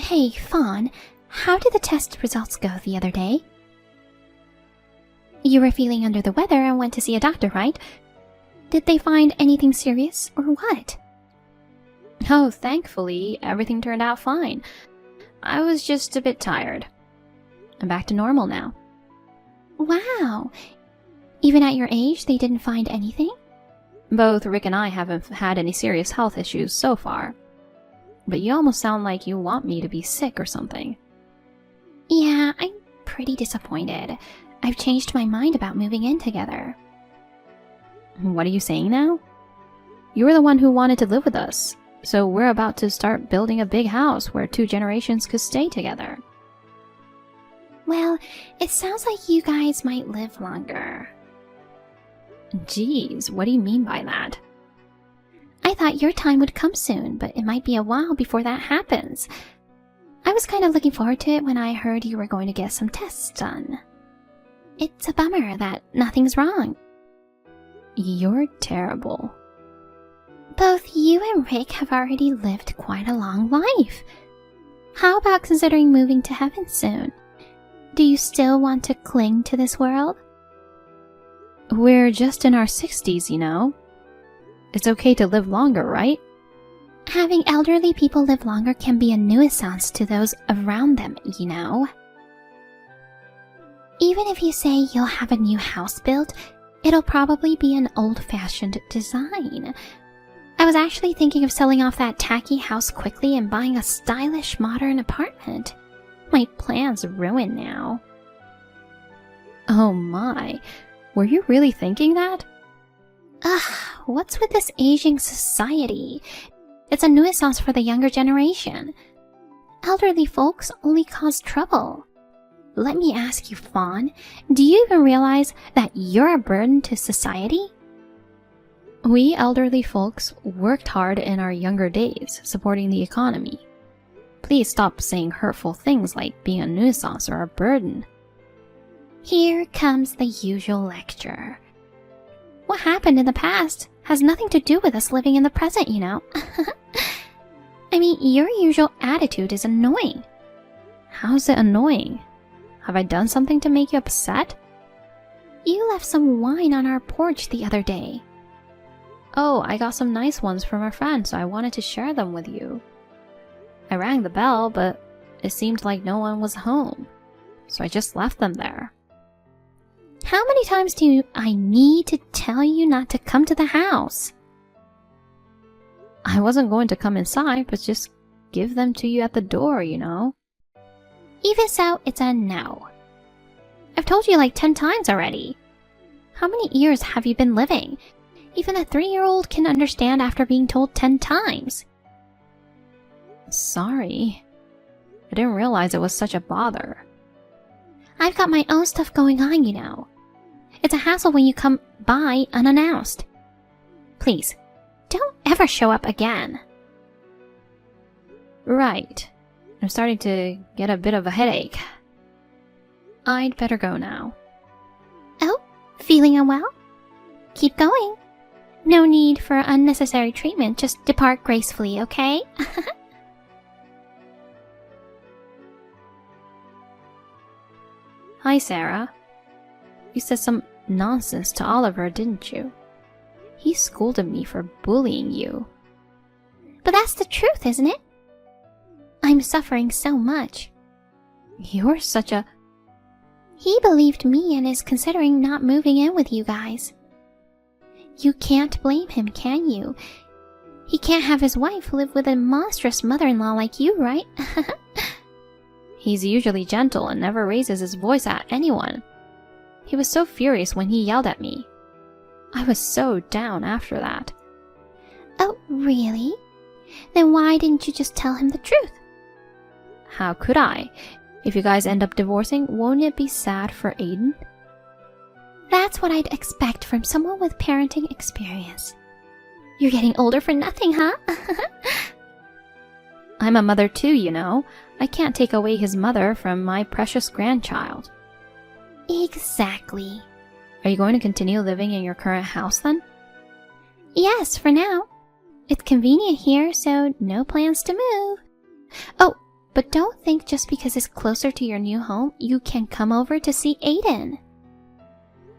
Hey, Fawn, how did the test results go the other day? You were feeling under the weather and went to see a doctor, right? Did they find anything serious or what? Oh, thankfully, everything turned out fine. I was just a bit tired. I'm back to normal now. Wow. Even at your age, they didn't find anything? Both Rick and I haven't had any serious health issues so far. But you almost sound like you want me to be sick or something. Yeah, I'm pretty disappointed. I've changed my mind about moving in together. What are you saying now? You were the one who wanted to live with us, so we're about to start building a big house where 2 generations could stay together. Well, it sounds like you guys might live longer. Geez, what do you mean by that? I thought your time would come soon, but it might be a while before that happens. I was kind of looking forward to it when I heard you were going to get some tests done. It's a bummer that nothing's wrong. You're terrible. Both you and Rick have already lived quite a long life. How about considering moving to heaven soon? Do you still want to cling to this world? We're just in our 60s, you know. It's okay to live longer, right? Having elderly people live longer can be a nuisance to those around them, you know. Even if you say you'll have a new house built, it'll probably be an old-fashioned design. I was actually thinking of selling off that tacky house quickly and buying a stylish modern apartment. My plan's ruined now. Oh my, were you really thinking that? Ugh, what's with this aging society? It's a nuisance for the younger generation. Elderly folks only cause trouble. Let me ask you, Fawn, do you even realize that you're a burden to society? We elderly folks worked hard in our younger days, supporting the economy. Please stop saying hurtful things like being a nuisance or a burden. Here comes the usual lecture. What happened in the past has nothing to do with us living in the present, you know. I mean, your usual attitude is annoying. How's it annoying? Have I done something to make you upset? You left some wine on our porch the other day. Oh, I got some nice ones from a friend, so I wanted to share them with you. I rang the bell, but it seemed like no one was home, so I just left them there. How many times do I need to tell you not to come to the house? I wasn't going to come inside, but just give them to you at the door, you know. Even so, it's a no. I've told you like 10 times already. How many years have you been living? Even a 3-year-old can understand after being told 10 times. Sorry. I didn't realize it was such a bother. I've got my own stuff going on, you know. It's a hassle when you come by unannounced. Please, don't ever show up again. Right. I'm starting to get a bit of a headache. I'd better go now. Oh, feeling unwell? Keep going. No need for unnecessary treatment, just depart gracefully, okay? Hi, Sarah. You said some nonsense to Oliver, didn't you? He scolded me for bullying you. But that's the truth, isn't it? I'm suffering so much. You're such a... He believed me and is considering not moving in with you guys. You can't blame him, can you? He can't have his wife live with a monstrous mother-in-law like you, right? He's usually gentle and never raises his voice at anyone. He was so furious when he yelled at me. I was so down after that. Oh, really? Then why didn't you just tell him the truth? How could I? If you guys end up divorcing, won't it be sad for Aiden? That's what I'd expect from someone with parenting experience. You're getting older for nothing, huh? I'm a mother too, you know. I can't take away his mother from my precious grandchild. Exactly. Are you going to continue living in your current house then? Yes, for now. It's convenient here, so no plans to move. Oh, but don't just because it's closer to your new home, you can come over to see Aiden.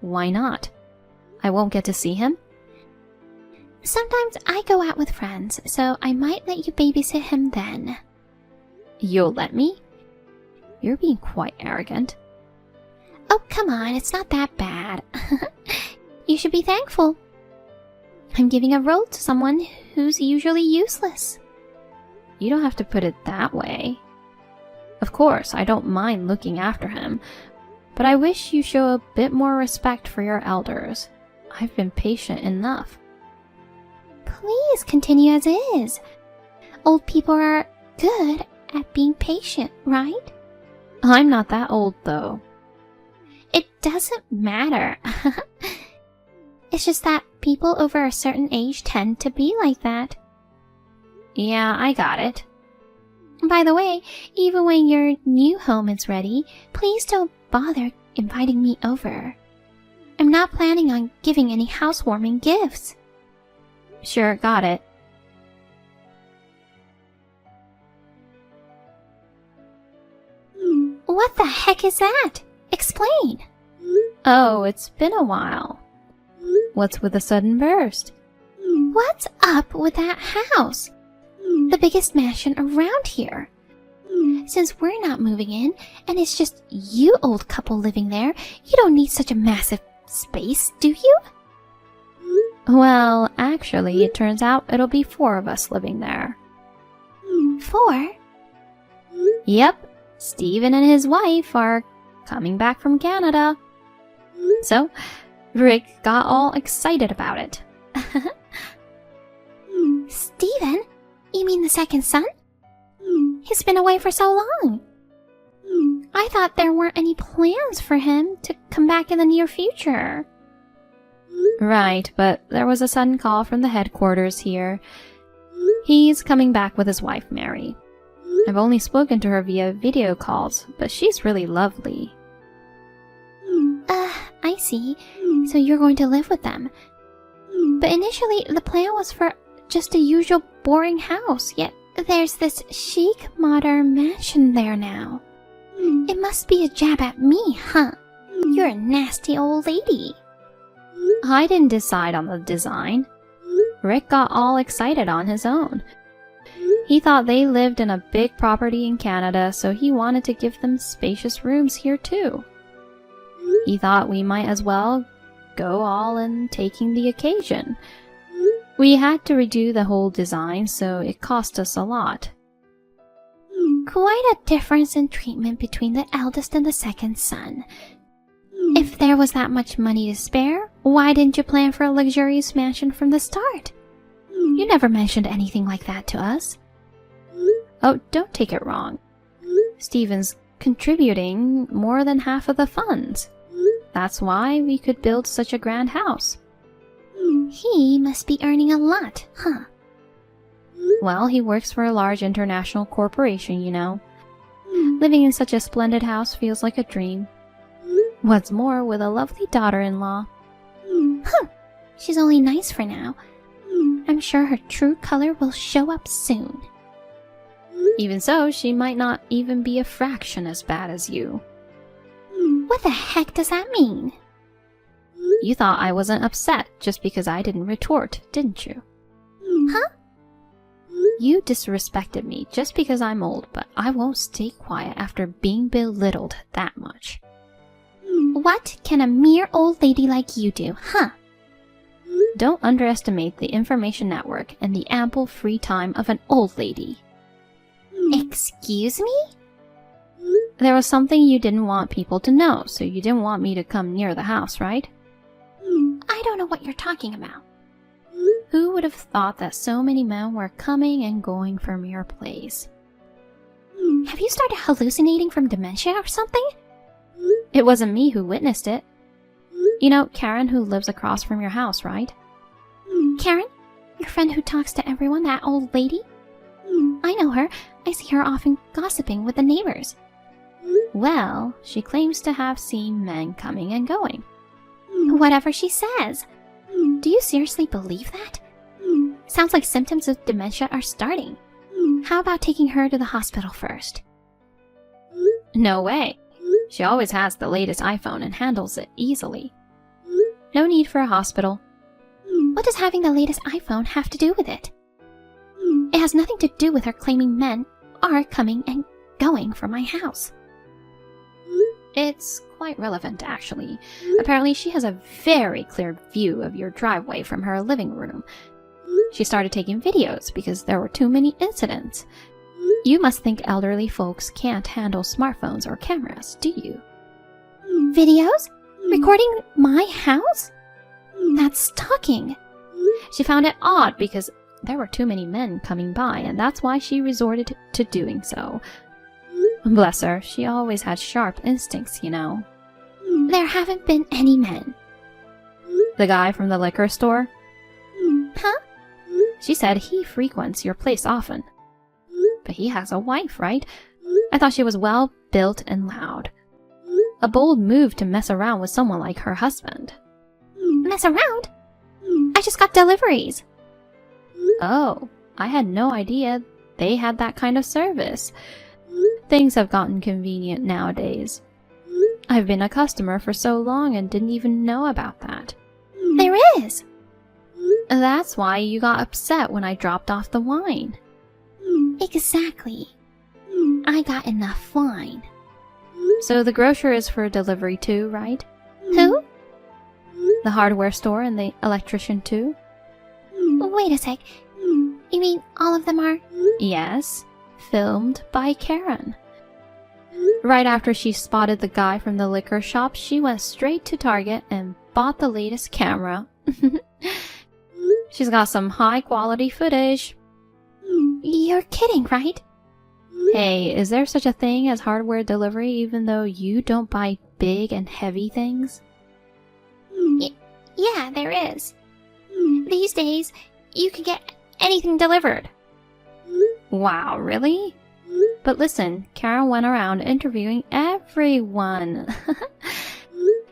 Why not? I won't get to see him? Sometimes I go out with friends, so I might let you babysit him then. You'll let me? You're being quite arrogant. Oh, come on, it's not that bad. You should be thankful. I'm giving a role to someone who's usually useless. You don't have to put it that way. Of course, I don't mind looking after him, but I wish you show a bit more respect for your elders. I've been patient enough. Please continue as is. Old people are good at being patient, right? I'm not that old, though. It doesn't matter. It's just that people over a certain age tend to be like that. Yeah, I got it. By the way, even when your new home is ready, please don't bother inviting me over. I'm not planning on giving any housewarming gifts. Sure, got it. What the heck is that? Explain. Oh, it's been a while. What's with the sudden burst? What's up with that house? The biggest mansion around here. Since we're not moving in, and it's just you old couple living there, you don't need such a massive space, do you? Well, actually, it turns out it'll be 4 of us living there. 4? Yep, Steven and his wife are coming back from Canada. So, Rick got all excited about it. Steven? You mean the second son? He's been away for so long. I thought there weren't any plans for him to come back in the near future. Right, but there was a sudden call from the headquarters here. He's coming back with his wife, Mary. I've only spoken to her via video calls, but she's really lovely. I see. So you're going to live with them. But initially, the plan was for just a usual boring house, yet there's this chic modern mansion there now. It must be a jab at me, huh? You're a nasty old lady. I didn't decide on the design. Rick got all excited on his own. He thought they lived in a big property in Canada, so he wanted to give them spacious rooms here too. He thought we might as well go all in taking the occasion. We had to redo the whole design, so it cost us a lot. Quite a difference in treatment between the eldest and the second son. If there was that much money to spare, why didn't you plan for a luxurious mansion from the start? You never mentioned anything like that to us. Oh, don't take it wrong. Steven's contributing more than half of the funds. That's why we could build such a grand house. He must be earning a lot, huh? Well, he works for a large international corporation, you know. Living in such a splendid house feels like a dream. What's more, with a lovely daughter-in-law. Huh. She's only nice for now. I'm sure her true color will show up soon. Even so, she might not even be a fraction as bad as you. What the heck does that mean? You thought I wasn't upset just because I didn't retort, didn't you? Huh? You disrespected me just because I'm old, but I won't stay quiet after being belittled that much. What can a mere old lady like you do, huh? Don't underestimate the information network and the ample free time of an old lady. Excuse me? There was something you didn't want people to know, so you didn't want me to come near the house, right? I don't know what you're talking about. Who would have thought that so many men were coming and going from your place? Have you started hallucinating from dementia or something? It wasn't me who witnessed it. You know Karen, who lives across from your house, right? Karen? Your friend who talks to everyone, that old lady? I know her. I see her often gossiping with the neighbors. Well, she claims to have seen men coming and going. Whatever she says. Do you seriously believe that? Sounds like symptoms of dementia are starting. How about taking her to the hospital first? No way. She always has the latest iPhone and handles it easily. No need for a hospital. What does having the latest iPhone have to do with it? It has nothing to do with her claiming men are coming and going from my house. It's quite relevant, actually. Apparently, she has a very clear view of your driveway from her living room. She started taking videos because there were too many incidents. You must think elderly folks can't handle smartphones or cameras, do you? Videos? Recording my house? That's stalking. She found it odd because there were too many men coming by, and that's why she resorted to doing so. Bless her, she always had sharp instincts, you know. There haven't been any men. The guy from the liquor store? Huh? She said he frequents your place often. But he has a wife, right? I thought she was well built and loud. A bold move to mess around with someone like her husband. Mess around? I just got deliveries. Oh, I had no idea they had that kind of service. Things have gotten convenient nowadays. I've been a customer for so long and didn't even know about that. There is. That's why you got upset when I dropped off the wine. Exactly. I got enough wine. So the grocer is for delivery too, right? Who? The hardware store and the electrician too? Wait a sec. You mean all of them are? Yes, filmed by Karen. Right after she spotted the guy from the liquor shop, she went straight to Target and bought the latest camera. She's got some high-quality footage. You're kidding, right? Hey, is there such a thing as hardware delivery even though you don't buy big and heavy things? Yeah, there is. These days, you can get anything delivered. Wow, really? But listen, Karen went around interviewing everyone.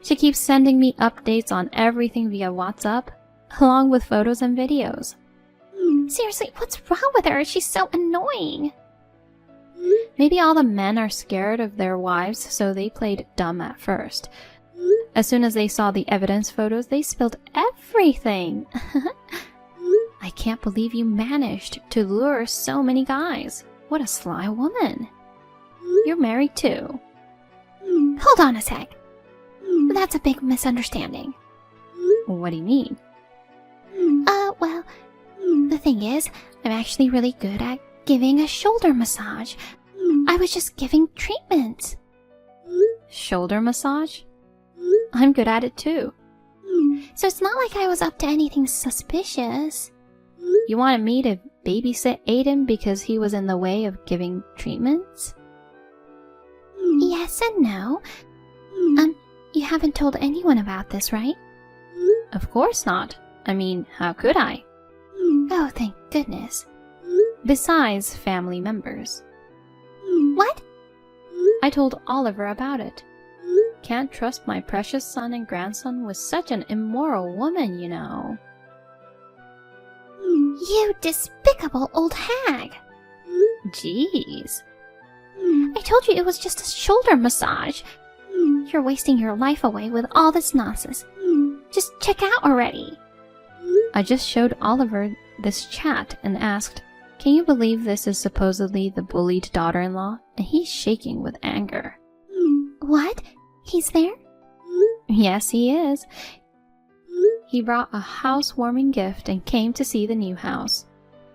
She keeps sending me updates on everything via WhatsApp, along with photos and videos. Seriously, what's wrong with her? She's so annoying. Maybe all the men are scared of their wives, so they played dumb at first. As soon as they saw the evidence photos, they spilled everything. I can't believe you managed to lure so many guys. What a sly woman. You're married too. Hold on a sec. That's a big misunderstanding. What do you mean? Well, the thing is, I'm actually really good at giving a shoulder massage. I was just giving treatment. Shoulder massage? I'm good at it too. So it's not like I was up to anything suspicious. You wanted me to babysit Aiden because he was in the way of giving treatments? Yes and no. You haven't told anyone about this, right? Of course not. I mean, how could I? Oh, thank goodness. Besides family members. What? I told Oliver about it. Can't trust my precious son and grandson with such an immoral woman, you know. You despicable old hag. Jeez. I told you it was just a shoulder massage. You're wasting your life away with all this nonsense. Just check out already. I just showed Oliver this chat and asked, "Can you believe this is supposedly the bullied daughter-in-law?" And he's shaking with anger. What? He's there? Yes, he is. He brought a housewarming gift and came to see the new house.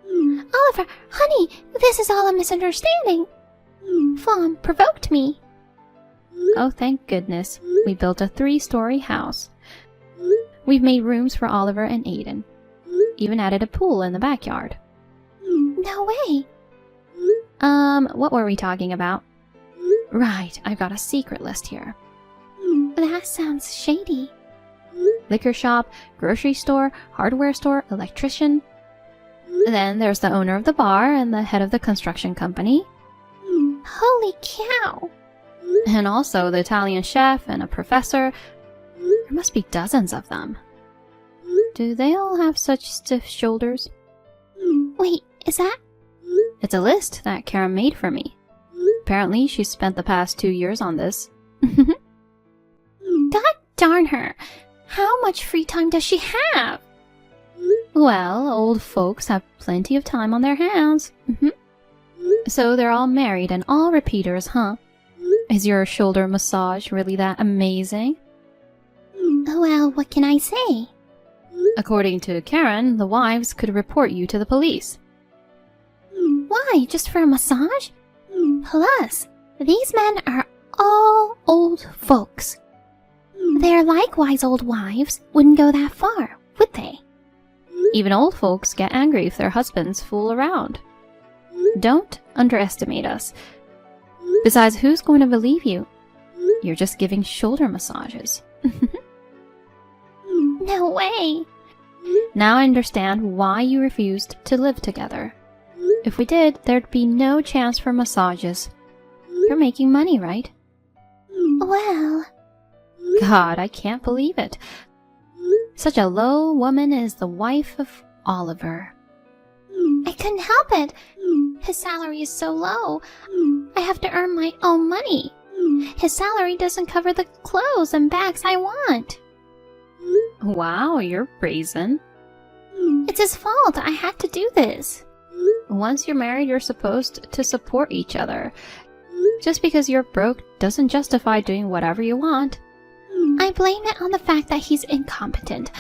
Oliver, honey, this is all a misunderstanding. Flom provoked me. Oh, thank goodness. We built a 3-story house. We've made rooms for Oliver and Aiden. Even added a pool in the backyard. No way. What were we talking about? Right, I've got a secret list here. That sounds shady. Liquor shop, grocery store, hardware store, electrician. Then there's the owner of the bar and the head of the construction company. Holy cow. And also the Italian chef and a professor. There must be dozens of them. Do they all have such stiff shoulders? Wait, is that? It's a list that Karen made for me. Apparently, she spent the past 2 years on this. God darn her! How much free time does she have? Well, old folks have plenty of time on their hands. So they're all married and all repeaters, huh? Is your shoulder massage really that amazing? Well, what can I say? According to Karen, the wives could report you to the police. Why? Just for a massage? Plus, these men are all old folks. Their likewise old wives wouldn't go that far, would they? Even old folks get angry if their husbands fool around. Don't underestimate us. Besides, who's going to believe you? You're just giving shoulder massages. No way! Now I understand why you refused to live together. If we did, there'd be no chance for massages. You're making money, right? Well... God, I can't believe it. Such a low woman is the wife of Oliver. I couldn't help it. His salary is so low. I have to earn my own money. His salary doesn't cover the clothes and bags I want. Wow, you're brazen. It's his fault. I had to do this. Once you're married, you're supposed to support each other. Just because you're broke doesn't justify doing whatever you want. I blame it on the fact that he's incompetent.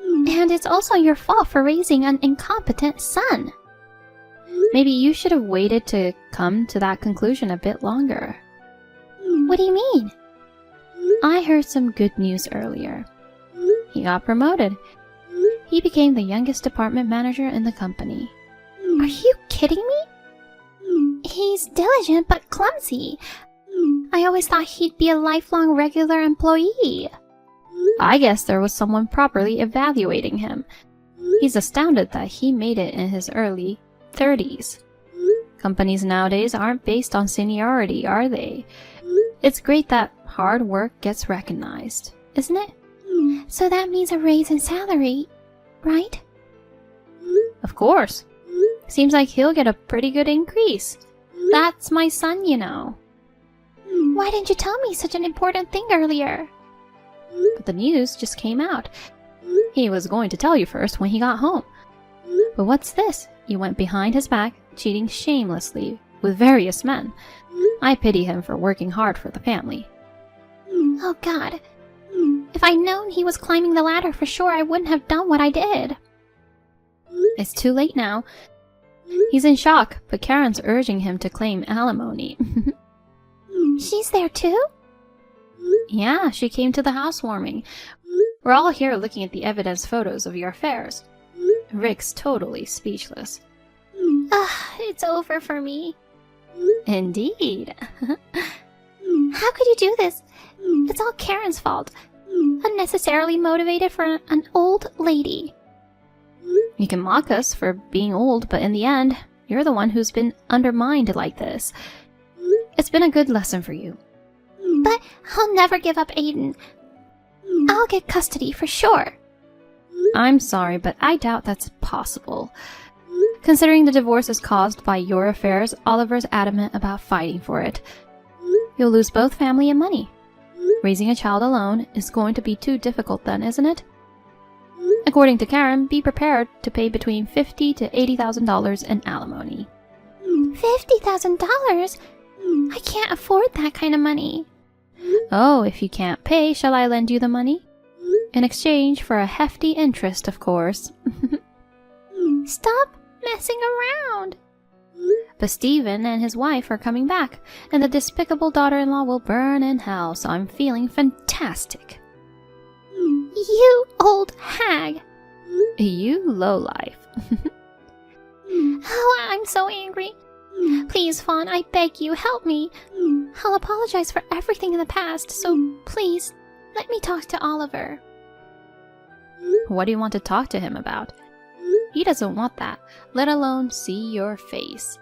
And it's also your fault for raising an incompetent son. Maybe you should have waited to come to that conclusion a bit longer. What do you mean? I heard some good news earlier. He got promoted. He became the youngest department manager in the company. Are you kidding me? He's diligent but clumsy. I always thought he'd be a lifelong regular employee. I guess there was someone properly evaluating him. He's astounded that he made it in his early 30s. Companies nowadays aren't based on seniority, are they? It's great that hard work gets recognized, isn't it? So that means a raise in salary, right? Of course. Seems like he'll get a pretty good increase. That's my son, you know. Why didn't you tell me such an important thing earlier? But the news just came out. He was going to tell you first when he got home. But what's this? You went behind his back, cheating shamelessly with various men. I pity him for working hard for the family. Oh God. If I'd known he was climbing the ladder for sure, I wouldn't have done what I did. It's too late now. He's in shock, but Karen's urging him to claim alimony. She's there too? Yeah, she came to the housewarming. We're all here looking at the evidence photos of your affairs. Rick's totally speechless. It's over for me. Indeed. How could you do this? It's all Karen's fault. Unnecessarily motivated for an old lady. You can mock us for being old, but in the end, you're the one who's been undermined like this. It's been a good lesson for you. But I'll never give up Aiden. I'll get custody for sure. I'm sorry, but I doubt that's possible. Considering the divorce is caused by your affairs, Oliver's adamant about fighting for it. You'll lose both family and money. Raising a child alone is going to be too difficult then, isn't it? According to Karen, be prepared to pay between $50,000 to $80,000 in alimony. $50,000? I can't afford that kind of money. Oh, if you can't pay, shall I lend you the money? In exchange for a hefty interest, of course. Stop messing around. But Steven and his wife are coming back, and the despicable daughter-in-law will burn in hell, so I'm feeling fantastic. You old hag. You lowlife. Oh, I'm so angry. Please, Fawn, I beg you, help me. I'll apologize for everything in the past, so please, let me talk to Oliver. What do you want to talk to him about? He doesn't want that, let alone see your face.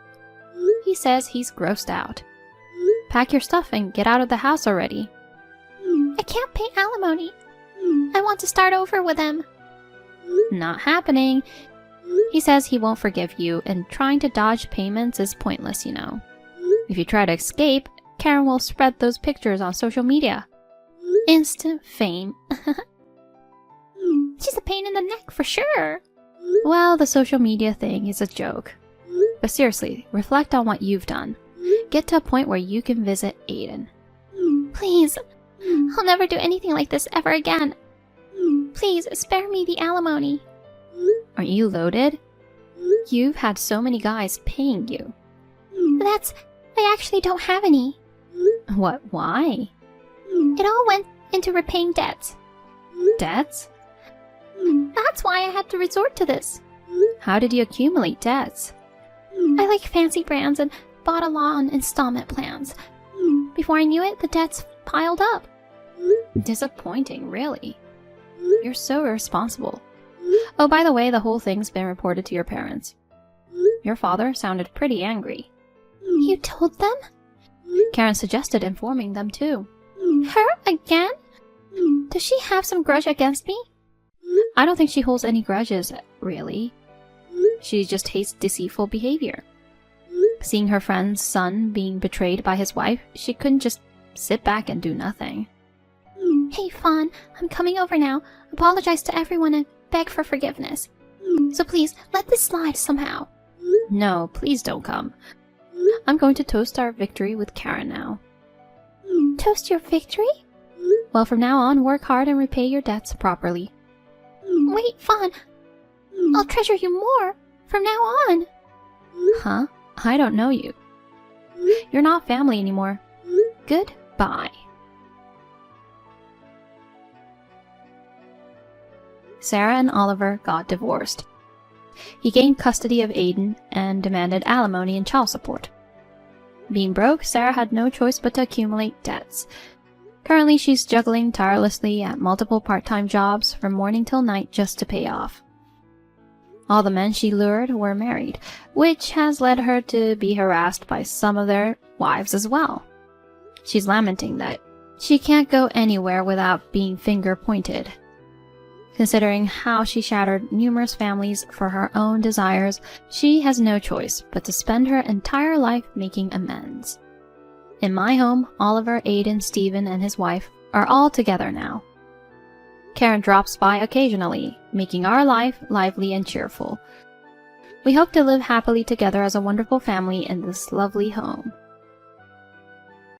He says he's grossed out. Pack your stuff and get out of the house already. I can't pay alimony. I want to start over with him. Not happening. He says he won't forgive you, and trying to dodge payments is pointless, you know. If you try to escape, Karen will spread those pictures on social media. Instant fame. She's a pain in the neck for sure. Well, the social media thing is a joke. But seriously, reflect on what you've done. Get to a point where you can visit Aiden. Please, I'll never do anything like this ever again. Please, spare me the alimony. Aren't you loaded? You've had so many guys paying you. I actually don't have any. What, why? It all went into repaying debts. Debts? That's why I had to resort to this. How did you accumulate debts? I like fancy brands and bought a lot on installment plans. Before I knew it, the debts piled up. Disappointing, really. You're so irresponsible. Oh, by the way, the whole thing's been reported to your parents. Your father sounded pretty angry. You told them? Karen suggested informing them too. Her again? Does she have some grudge against me? I don't think she holds any grudges, really. She just hates deceitful behavior. Seeing her friend's son being betrayed by his wife, she couldn't just sit back and do nothing. Hey, Fawn, I'm coming over now. Apologize to everyone and beg for forgiveness. So please, let this slide somehow. No, please don't come. I'm going to toast our victory with Karen now. Toast your victory? Well, from now on, work hard and repay your debts properly. Wait, Fawn. I'll treasure you more from now on. Huh? I don't know you. You're not family anymore. Goodbye. Sarah and Oliver got divorced. He gained custody of Aiden and demanded alimony and child support. Being broke, Sarah had no choice but to accumulate debts. Currently, she's juggling tirelessly at multiple part-time jobs from morning till night just to pay off. All the men she lured were married, which has led her to be harassed by some of their wives as well. She's lamenting that she can't go anywhere without being finger-pointed. Considering how she shattered numerous families for her own desires, she has no choice but to spend her entire life making amends. In my home, Oliver, Aiden, Stephen, and his wife are all together now. Karen drops by occasionally, making our life lively and cheerful. We hope to live happily together as a wonderful family in this lovely home.